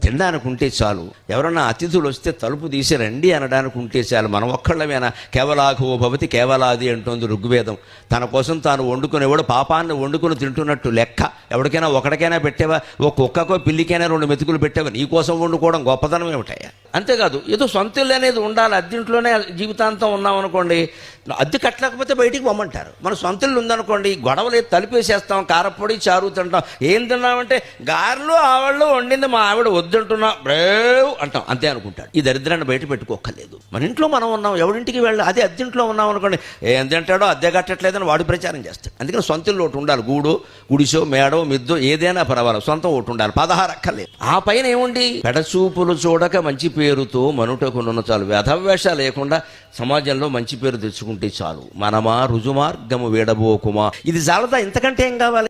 తినడానికి ఉంటే చాలు, ఎవరన్నా అతిథులు వస్తే తలుపు తీసి రండి అనడానికి ఉంటే చాలు. మనం ఒక్కళ్ళమేనా? కేవలాఘో భవతి కేవలాది అంటోంది ఋగ్వేదం. తన కోసం తాను వండుకునేవాడు పాపాన్ని వండుకుని తింటున్నట్టు లెక్క. ఎవరికైనా ఒకటికైనా పెట్టావా? ఒక కుక్కకో పిల్లికైనా 2 మెతుకులు పెట్టావా? నీ కోసం వండుకోవడం గొప్పతనం ఏమిటాయా? అంతేకాదు, ఏదో సొంత ఇల్లు అనేది ఉండాలి. అద్దెంట్లోనే జీవితాంతం ఉన్నాం అనుకోండి, అద్దె కట్టలేకపోతే బయటికి పొమ్మంటారు. మన సొంత ఇల్లు ఉందనుకోండి, గొడవలు తలిపేసేస్తాం, కారపొడి చారు తింటాం. ఏం తిన్నామంటే గారెలు ఆవిళ్ళు వండింది మా ఆవిడ వద్దంటున్నా బ్రేవ్ అంటాం, అంతే అనుకుంటాడు. ఈ దరిద్రాన్ని బయట పెట్టుకోక్కర్లేదు. మన ఇంట్లో మనం ఉన్నాం, ఎవరింటికి వెళ్ళి అదే అద్దెంట్లో ఉన్నాం అనుకోండి, ఏం తింటాడో అద్దె కట్టట్లేదని వాడు ప్రచారం చేస్తాడు. అందుకని సొంత ఇల్లు ఒకటి ఉండాలి. గూడు, గుడిసో, మేడో, మిద్దో ఏదైనా పర్వాలేదు, సొంతం ఒకటి ఉండాలి. 16 అక్కర్లేదు. ఆ పైన ఏముండి పెడచూపులు చూడక మంచి పేరుతో మనుటకున్న చాలు. వ్యధవేష లేకుండా సమాజంలో మంచి పేరు తెచ్చుకుంటే చాలు. మనమా రుజుమార్గము వేడబోకుమా. ఇది చాలదా? ఇంతకంటే ఏం కావాలి?